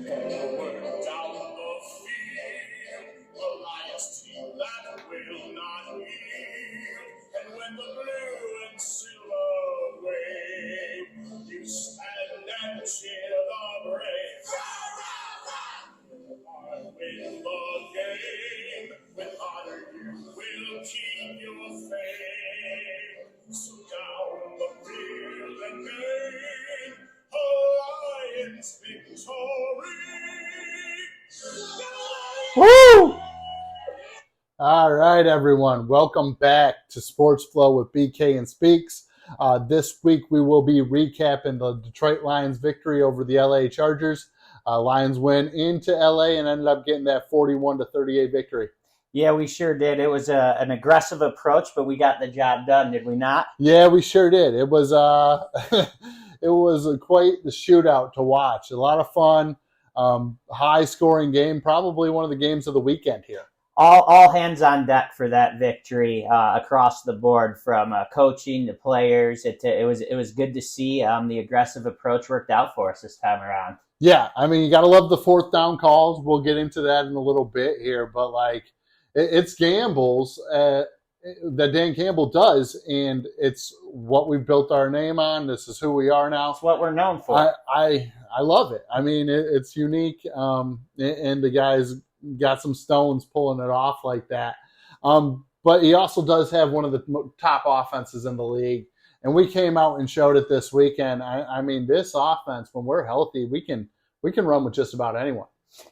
Forward down the field, the Lions team that will not yield. And when the blue and silver wave, you stand and cheer the brave. I win the game. With honor you will keep your fame. So down the field and gain a Lions victory. Woo! All right, everyone. Welcome back to Sports Flow with BK and Speaks. This week we will be recapping the Detroit Lions victory over the LA Chargers. Lions win into LA and ended up getting that 41-38 victory. Yeah, we sure did. It was an aggressive approach, but we got the job done, did we not? Yeah, we sure did. It was it was quite the shootout to watch. A lot of fun, high-scoring game, probably one of the games of the weekend here. All hands on deck for that victory across the board, from coaching to players. It was good to see the aggressive approach worked out for us this time around. Yeah, I mean, you got to love the fourth down calls. We'll get into that in a little bit here, but it's gambles that Dan Campbell does, and it's what we've built our name on. This is who we are now. It's what we're known for. I love it. I mean, it's unique, and the guys got some stones pulling it off like that. But he also does have one of the top offenses in the league. And we came out and showed it this weekend. I mean, this offense, when we're healthy, we can run with just about anyone.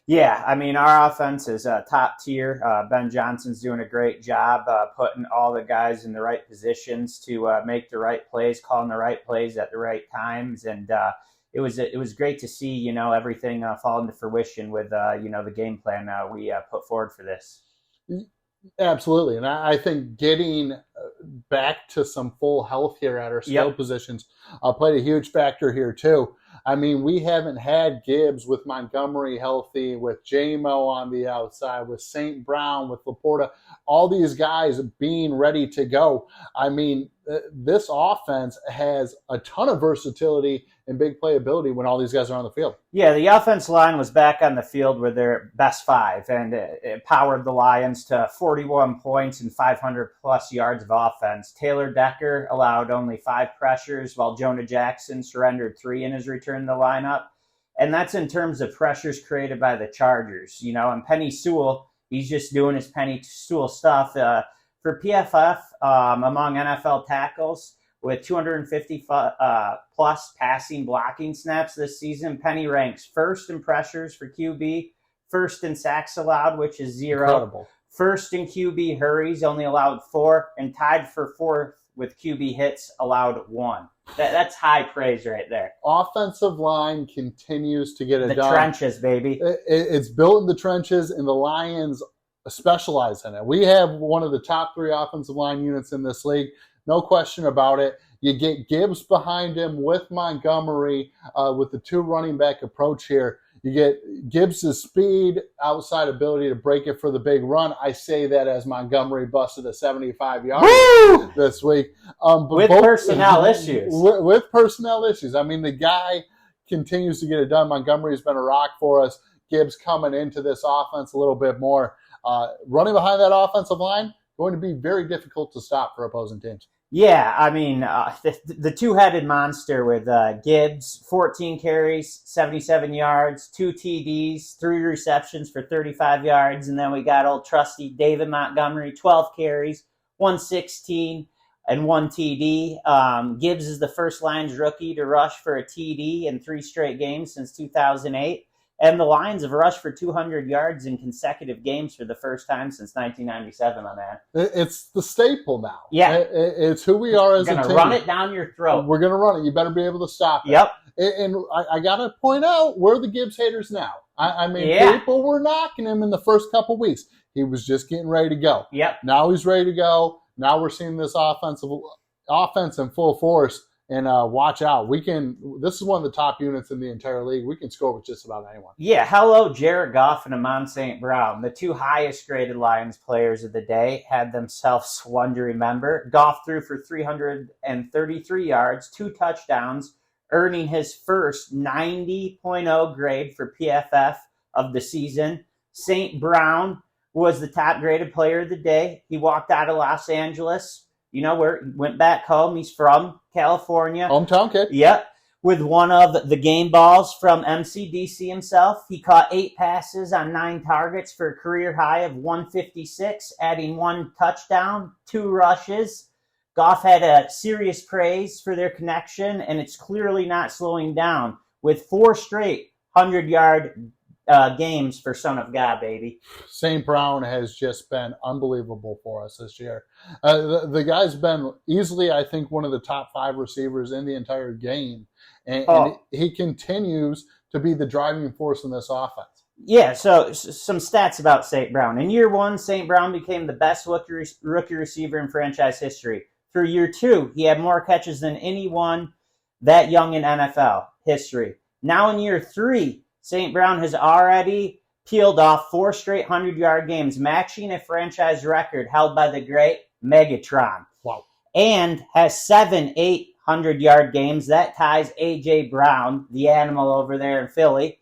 Yeah, I mean, our offense is top tier. Ben Johnson's doing a great job putting all the guys in the right positions to make the right plays, calling the right plays at the right times. And it was great to see, everything fall into fruition with, the game plan we put forward for this. Absolutely. And I think getting back to some full health here at our skill positions played a huge factor here too. I mean, we haven't had Gibbs with Montgomery healthy, with J-Mo on the outside, with St. Brown, with Laporta, all these guys being ready to go. I mean, this offense has a ton of versatility and big playability when all these guys are on the field. Yeah, the offense line was back on the field with their best five, and it powered the Lions to 41 points and 500-plus yards of offense. Taylor Decker allowed only 5 pressures, while Jonah Jackson surrendered 3 in his return to the lineup. And that's in terms of pressures created by the Chargers. And Penei Sewell, he's just doing his Penei Sewell stuff. For PFF, among NFL tackles, with 250 plus passing blocking snaps this season, Penei ranks first in pressures for QB, first in sacks allowed, which is 0. Incredible. First in QB hurries, only allowed 4, and tied for 4th with QB hits, allowed 1. That's high praise right there. Offensive line continues to get it the done. The trenches, baby. It's built in the trenches, and the Lions specialize in it. We have one of the top 3 offensive line units in this league. No question about it. You get Gibbs behind him with Montgomery with the 2 running back approach here. You get Gibbs' speed, outside ability to break it for the big run. I say that as Montgomery busted a 75-yarder this week. With personnel issues. With personnel issues. I mean, the guy continues to get it done. Montgomery's been a rock for us. Gibbs coming into this offense a little bit more. Running behind that offensive line, going to be very difficult to stop for opposing teams. Yeah, I mean, the two-headed monster with Gibbs, 14 carries, 77 yards, 2 TDs, 3 receptions for 35 yards, and then we got old trusty David Montgomery, 12 carries, 116, and 1 TD. Gibbs is the first Lions rookie to rush for a TD in 3 straight games since 2008. And the Lions have rushed for 200 yards in consecutive games for the first time since 1997, my man. It's the staple now. Yeah. It's who we are as a team. We're going to run it down your throat. We're going to run it. You better be able to stop it. Yep. And I got to point out, we're the Gibbs haters now. I mean, people were knocking him in the first couple weeks. He was just getting ready to go. Yep. Now he's ready to go. Now we're seeing this offense in full force. And watch out. This is one of the top units in the entire league. We can score with just about anyone. Yeah, hello, Jared Goff and Amon St. Brown. The 2 highest graded Lions players of the day had themselves one to remember. Goff threw for 333 yards, 2 touchdowns, earning his first 90.0 grade for PFF of the season. St. Brown was the top graded player of the day. He walked out of Los Angeles, went back home. He's from California. Hometown kid. Yep. With one of the game balls from MCDC himself. He caught 8 passes on 9 targets for a career high of 156, adding 1 touchdown, 2 rushes. Goff had a serious praise for their connection, and it's clearly not slowing down with 4 straight 100-yard games for Son of God, baby. St. Brown has just been unbelievable for us this year. The guy's been easily, I think, one of the top 5 receivers in the entire game. And he continues to be the driving force in this offense. Yeah, so some stats about St. Brown. In year 1, St. Brown became the best rookie receiver in franchise history. Through year 2, he had more catches than anyone that young in NFL history. Now in year 3, St. Brown has already peeled off 4 straight 100-yard games, matching a franchise record held by the great Megatron. Wow. And has 7 800-yard games. That ties A.J. Brown, the animal over there in Philly.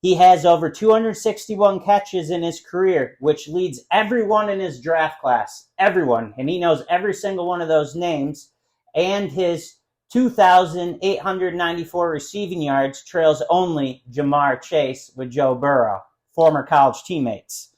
He has over 261 catches in his career, which leads everyone in his draft class. Everyone. And he knows every single one of those names. And his 2,894 receiving yards trails only Jamar Chase with Joe Burrow, former college teammates.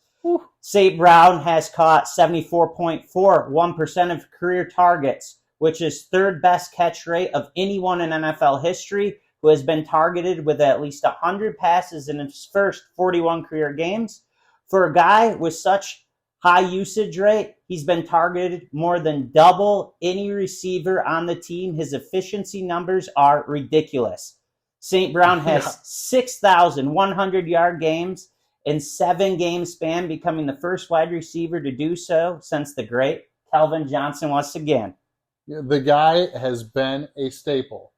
St. Brown has caught 74.41% of career targets, which is 3rd best catch rate of anyone in NFL history who has been targeted with at least 100 passes in his first 41 career games. For a guy with such high usage rate, he's been targeted more than double any receiver on the team. His efficiency numbers are ridiculous. St. Brown has 6,100-yard games in 7-game span, becoming the first wide receiver to do so since the great Calvin Johnson once again. The guy has been a staple.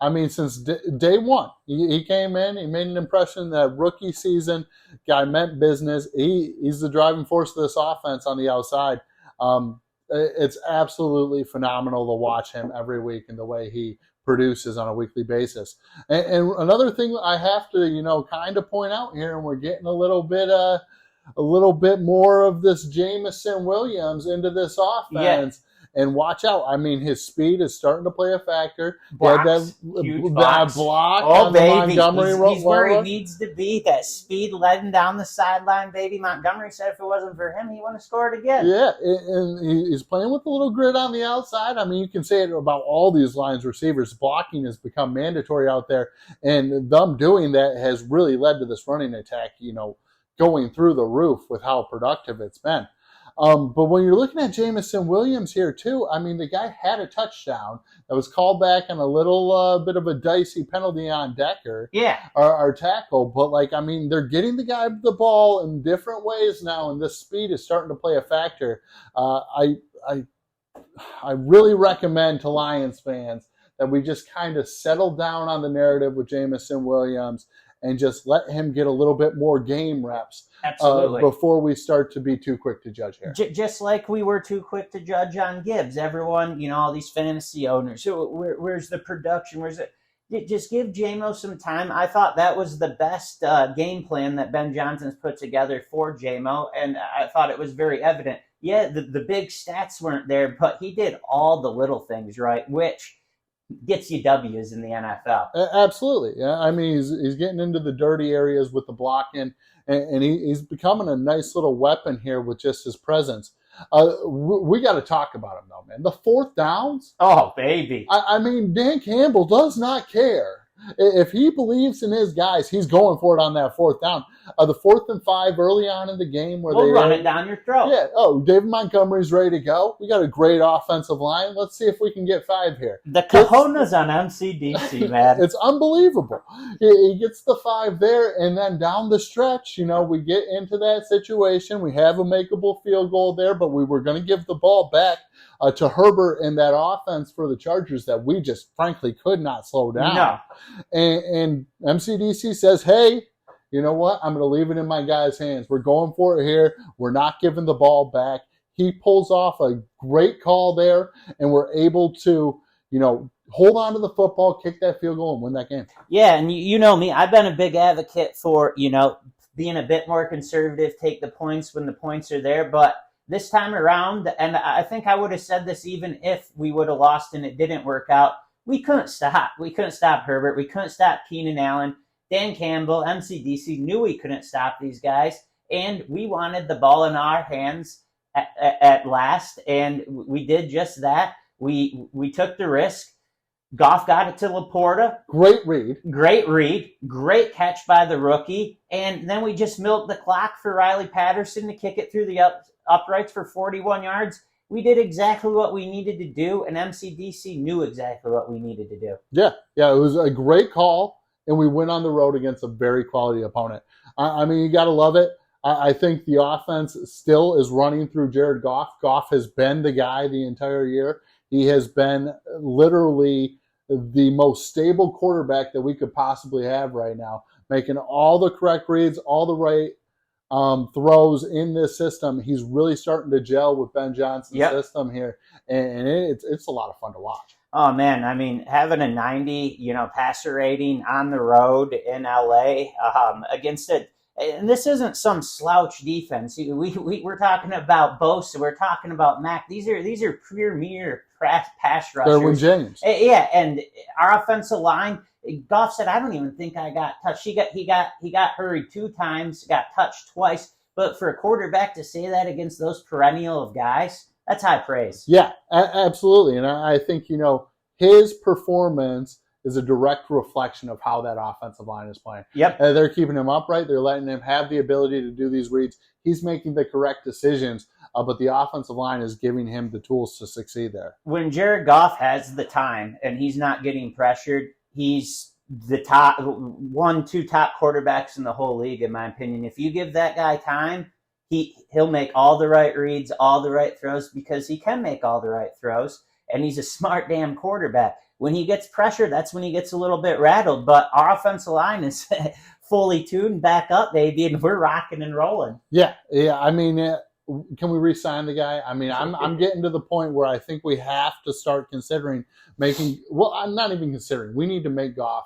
I mean, since day one, he came in, he made an impression that rookie season, guy meant business. He's the driving force of this offense on the outside. It's absolutely phenomenal to watch him every week and the way he produces on a weekly basis. And another thing I have to, kind of point out here, and we're getting a little bit more of this Jameson Williams into this offense. Yeah. And watch out. I mean, his speed is starting to play a factor. Blocks, that block on the Montgomery he's where he needs to be. That speed letting down the sideline, baby. Montgomery said if it wasn't for him, he wouldn't have scored again. Yeah, and he's playing with a little grit on the outside. I mean, you can say it about all these lines receivers. Blocking has become mandatory out there, and them doing that has really led to this running attack, going through the roof with how productive it's been. But when you're looking at Jameson Williams here, too, I mean, the guy had a touchdown that was called back on a little bit of a dicey penalty on Decker, our tackle. But, they're getting the guy the ball in different ways now, and this speed is starting to play a factor. I really recommend to Lions fans that we just kind of settle down on the narrative with Jameson Williams and just let him get a little bit more game reps before we start to be too quick to judge here. Just like we were too quick to judge on Gibbs. Everyone, all these fantasy owners, so where's the production? Where's it? Just give JMO some time. I thought that was the best game plan that Ben Johnson's put together for JMO, and I thought it was very evident. Yeah, the big stats weren't there, but he did all the little things right, which gets you W's in the NFL. Absolutely. Yeah, I mean, he's getting into the dirty areas with the blocking, and he's becoming a nice little weapon here with just his presence. We got to talk about him, though, man. The 4th downs. Oh, baby. I mean, Dan Campbell does not care. If he believes in his guys, he's going for it on that 4th down. The 4th and 5 early on in the game where we'll run it down your throat. Yeah. Oh, David Montgomery's ready to go. We got a great offensive line. Let's see if we can get 5 here. The cojones on MCDC, man. It's unbelievable. He gets the 5 there, and then down the stretch, we get into that situation. We have a makeable field goal there, but we were going to give the ball back to Herbert in that offense for the Chargers that we just frankly could not slow down. No. And MCDC says, hey, you know what? I'm going to leave it in my guys' hands. We're going for it here. We're not giving the ball back. He pulls off a great call there, and we're able to, hold on to the football, kick that field goal, and win that game. Yeah, and you know me, I've been a big advocate for, being a bit more conservative, take the points when the points are there. But this time around, and I think I would have said this even if we would have lost and it didn't work out, we couldn't stop. We couldn't stop Herbert. We couldn't stop Keenan Allen. Dan Campbell, MCDC knew we couldn't stop these guys. And we wanted the ball in our hands at last. And we did just that. We took the risk. Goff got it to Laporta. Great read. Great catch by the rookie. And then we just milked the clock for Riley Patterson to kick it through the uprights for 41 yards. We did exactly what we needed to do, and MCDC knew exactly what we needed to do. Yeah, it was a great call, and we went on the road against a very quality opponent. I mean, you got to love it. I think the offense still is running through Jared Goff. Goff has been the guy the entire year. He has been literally the most stable quarterback that we could possibly have right now, making all the correct reads, all the right throws in this system. He's really starting to gel with Ben Johnson's system here, and it's a lot of fun to watch. Oh man, I mean, having a 90, passer rating on the road in LA against it, and this isn't some slouch defense. We're talking about Bosa, we're talking about Mack. These are premier pass rushers. Derwin James. Yeah, and our offensive line. Goff said, "I don't even think I got touched." He got hurried 2 times, got touched twice. But for a quarterback to say that against those perennial of guys, that's high praise. Yeah, absolutely. And I think his performance is a direct reflection of how that offensive line is playing. Yep. They're keeping him upright. They're letting him have the ability to do these reads. He's making the correct decisions, but the offensive line is giving him the tools to succeed there. When Jared Goff has the time and he's not getting pressured, he's the top 1-2 top quarterbacks in the whole league, in my opinion. If you give that guy time, he'll make all the right reads, all the right throws, because he can make all the right throws, and he's a smart damn quarterback. When he gets pressure, that's when he gets a little bit rattled. But our offensive line is fully tuned back up, baby, and we're rocking and rolling. Yeah. I mean, can we re-sign the guy? I mean, I'm getting to the point where I think we have to start considering making. Well, I'm not even considering. We need to make Goff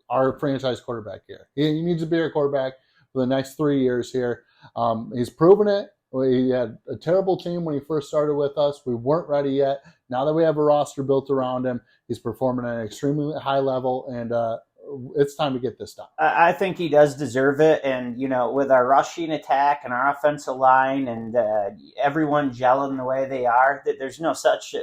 our franchise quarterback here. He needs to be our quarterback for the next 3 years here. He's proven it. He had a terrible team when he first started with us. We weren't ready yet. Now that we have a roster built around him, he's performing at an extremely high level, and it's time to get this done. I think he does deserve it. And, with our rushing attack and our offensive line and everyone gelling the way they are, that there's no such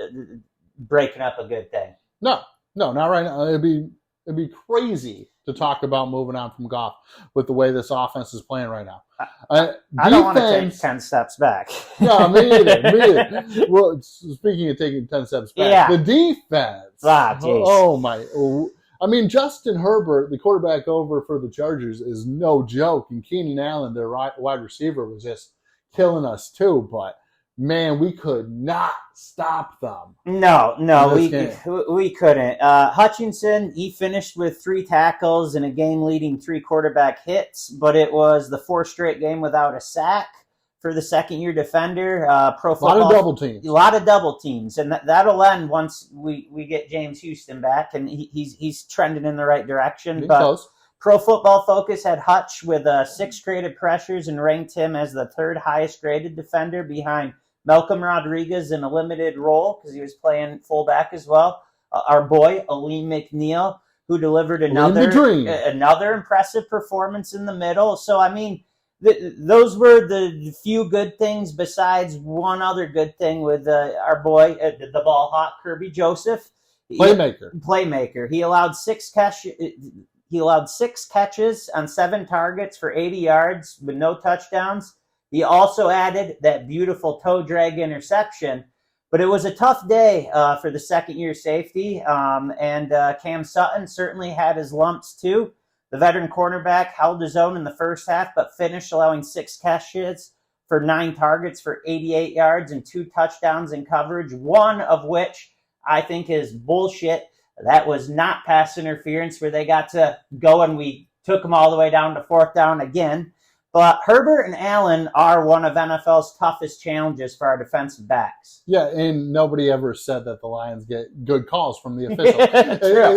breaking up a good thing. No, not right now. It'd be crazy to talk about moving on from Goff with the way this offense is playing right now. I don't want to take 10 steps back. No, me either. Well, speaking of taking 10 steps back, the defense. Oh, my. I mean, Justin Herbert, the quarterback over for the Chargers, is no joke. And Keenan Allen, their wide receiver, was just killing us too. But, man, we could not stop them. No, we couldn't. Hutchinson, he finished with 3 tackles and a game-leading 3 quarterback hits, but it was the 4th straight game without a sack for the second-year defender. A lot of double teams. And that'll end once we get James Houston back, and he's trending in the right direction. But close. Pro Football Focus had Hutch with 6 graded pressures and ranked him as the 3rd highest graded defender behind Malcolm Rodriguez in a limited role because he was playing fullback as well. Our boy, Aleem McNeil, who delivered another impressive performance in the middle. So, I mean, those were the few good things besides one other good thing with our boy, the ball hawk, Kirby Joseph. Playmaker. He allowed 6 catches on 7 targets for 80 yards with no touchdowns. He also added that beautiful toe drag interception. But it was a tough day for the second-year safety, and Cam Sutton certainly had his lumps too. The veteran cornerback held his own in the first half, but finished allowing 6 catches for 9 targets for 88 yards and 2 touchdowns in coverage, one of which I think is bullshit. That was not pass interference where they got to go and we took them all the way down to 4th down again. But Herbert and Allen are one of NFL's toughest challenges for our defensive backs. Yeah, and nobody ever said that the Lions get good calls from the official.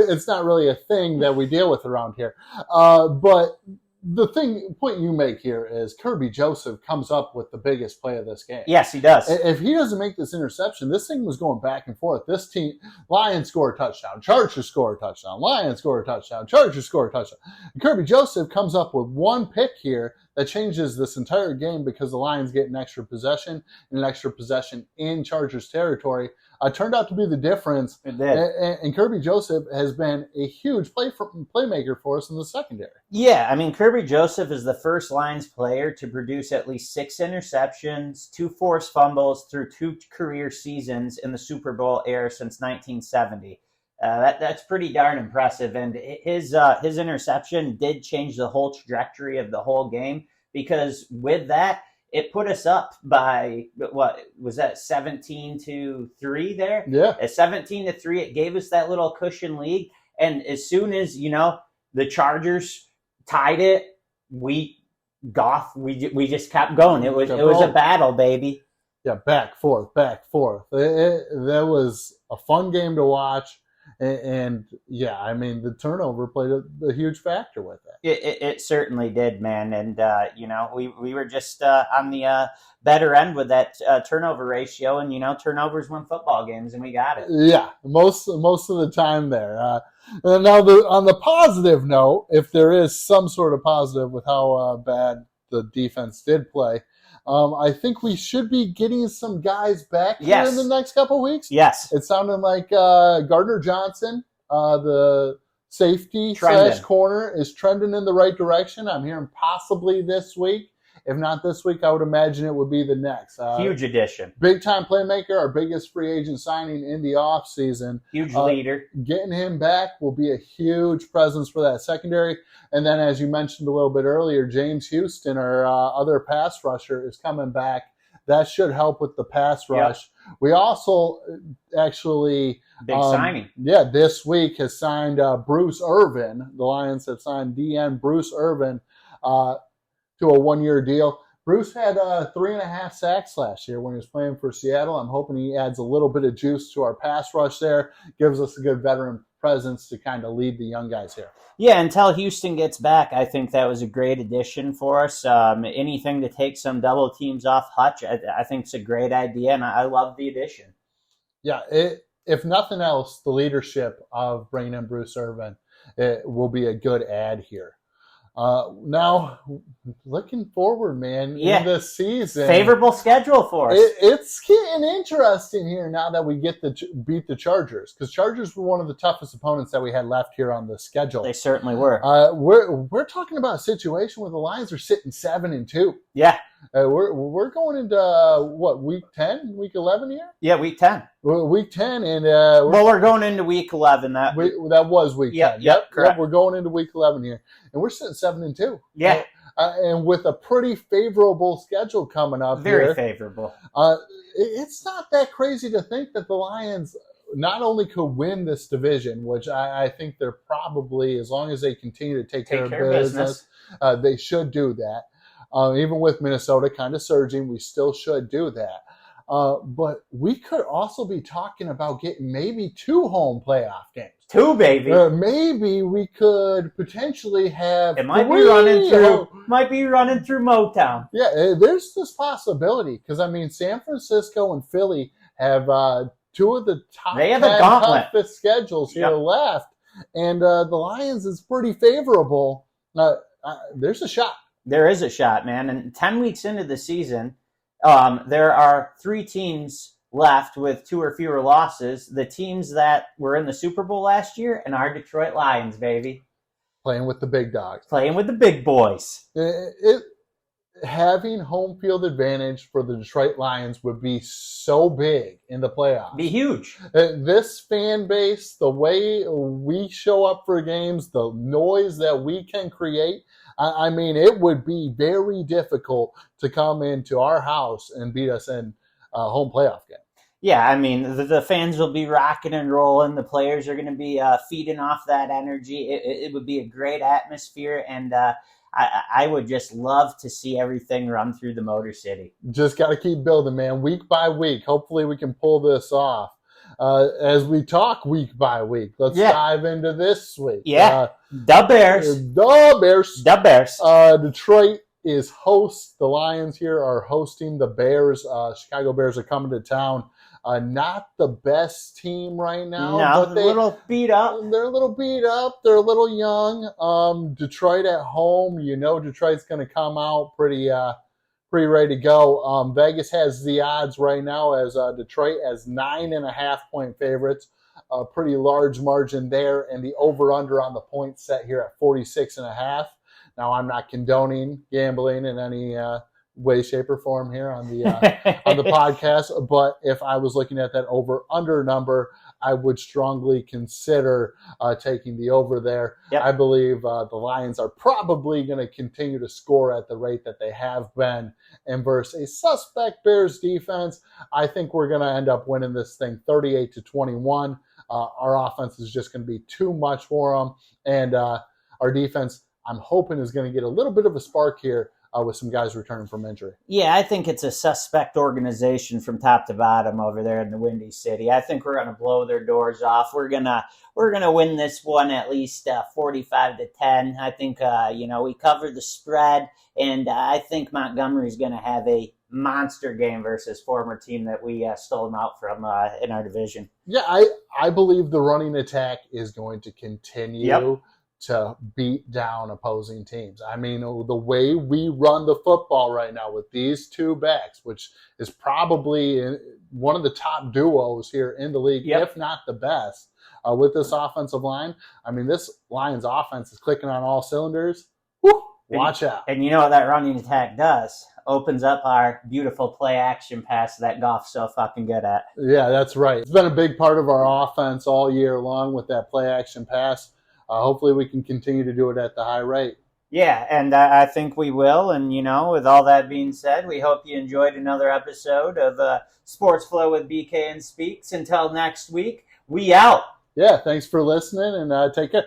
It's not really a thing that we deal with around here. But the point you make here is Kirby Joseph comes up with the biggest play of this game. Yes, he does. If he doesn't make this interception, this thing was going back and forth. This team, Lions score a touchdown, Chargers score a touchdown, Lions score a touchdown, Chargers score a touchdown. And Kirby Joseph comes up with one pick here that changes this entire game because the Lions get an extra possession and an extra possession in Chargers territory. Turned out to be the difference. It did. And Kirby Joseph has been a huge playmaker for us in the secondary. Yeah, I mean, Kirby Joseph is the first Lions player to produce at least 6 interceptions, 2 forced fumbles through 2 career seasons in the Super Bowl era since 1970. That's pretty darn impressive. And his interception did change the whole trajectory of the whole game, because with that, it put us up by, what was that, 17-3 there? Yeah. At 17-3, it gave us that little cushion lead. And as soon as, the Chargers tied it, we just kept going. It was a battle, baby. Yeah, back, forth. That was a fun game to watch. And yeah, I mean, the turnover played a huge factor with it. It certainly did, man. And, we were just on the better end with that turnover ratio. And, turnovers win football games, and we got it. Yeah, most of the time there. Now, on the positive note, if there is some sort of positive with how bad the defense did play, I think we should be getting some guys back here in the next couple of weeks. Yes. It sounded like Gardner Johnson, the safety / corner, is trending in the right direction. I'm hearing possibly this week. If not this week, I would imagine it would be the next. Huge addition. Big-time playmaker, our biggest free agent signing in the offseason. Huge leader. Getting him back will be a huge presence for that secondary. And then, as you mentioned a little bit earlier, James Houston, our other pass rusher, is coming back. That should help with the pass rush. Yep. We also actually... Big signing. Yeah, this week has signed Bruce Irvin. The Lions have signed DN Bruce Irvin to a 1-year deal. Bruce had 3.5 sacks last year when he was playing for Seattle. I'm hoping he adds a little bit of juice to our pass rush there, gives us a good veteran presence to kind of lead the young guys here. Yeah, until Houston gets back, I think that was a great addition for us. Anything to take some double teams off Hutch, I think it's a great idea, and I love the addition. Yeah, if nothing else, the leadership of bringing in Bruce Irvin will be a good add here. Now, looking forward, man, in this season. Favorable schedule for us. It's getting interesting here now that we get to beat the Chargers, because Chargers were one of the toughest opponents that we had left here on the schedule. They certainly were. We're talking about a situation where the Lions are sitting 7-2. Yeah. We're going into, week 10, week 11 here? Yeah, week 10. Week 10, and we're going into week 11. That was week 10. Yep, correct. Yep, we're going into week 11 here, and we're sitting 7-2. Yeah, and with a pretty favorable schedule coming up. Very favorable. It's not that crazy to think that the Lions not only could win this division, which I think they're probably, as long as they continue to take care of business, they should do that. Even with Minnesota kind of surging, we still should do that. But we could also be talking about getting maybe 2 home playoff games. 2, baby. Maybe we could potentially have. It might be running through Motown. Yeah, there's this possibility, because I mean, San Francisco and Philly have 2 of the top 10 toughest schedules here left, and the Lions is pretty favorable. There's a shot. There is a shot, man. And 10 weeks into the season, there are 3 teams left with 2 or fewer losses. The teams that were in the Super Bowl last year and our Detroit Lions, baby. Playing with the big dogs. Playing with the big boys. Having home field advantage for the Detroit Lions would be so big in the playoffs. Be huge. This fan base, the way we show up for games, the noise that we can create, I mean, it would be very difficult to come into our house and beat us in a home playoff game. Yeah, I mean, the fans will be rocking and rolling. The players are going to be feeding off that energy. It would be a great atmosphere, and I would just love to see everything run through the Motor City. Just got to keep building, man, week by week. Hopefully we can pull this off. As we talk week by week, let's dive into this week. The Bears. The Bears. The Bears. Detroit is host. The Lions here are hosting the Bears. Chicago Bears are coming to town. Not the best team right now. No, they're a little beat up. They're a little beat up. They're a little young. Detroit at home. Detroit's going to come out pretty ready to go. Vegas has the odds right now as Detroit as 9.5-point favorites. A pretty large margin there, and the over-under on the points set here at 46.5. Now, I'm not condoning gambling in any way, shape, or form here on the podcast. But if I was looking at that over/under number, I would strongly consider taking the over there. Yep. I believe the Lions are probably going to continue to score at the rate that they have been. And versus a suspect Bears defense, I think we're going to end up winning this thing 38-21. Our offense is just going to be too much for them. And our defense, I'm hoping, is going to get a little bit of a spark here with some guys returning from injury. Yeah, I think it's a suspect organization from top to bottom over there in the Windy City. I think we're going to blow their doors off. We're gonna win this one at least 45-10. I think we covered the spread, and I think Montgomery's going to have a monster game versus former team that we stole him out from in our division. Yeah, I believe the running attack is going to continue to beat down opposing teams. I mean, the way we run the football right now with these two backs, which is probably one of the top duos here in the league, if not the best, with this offensive line. I mean, this Lions offense is clicking on all cylinders. Woo, watch out. And you know what that running attack does? Opens up our beautiful play action pass that Goff's so fucking good at. Yeah, that's right. It's been a big part of our offense all year long with that play action pass. Hopefully we can continue to do it at the high rate. Yeah, and I think we will. And, with all that being said, we hope you enjoyed another episode of Sports Flow with BK and Speaks. Until next week, we out. Yeah, thanks for listening, and take care.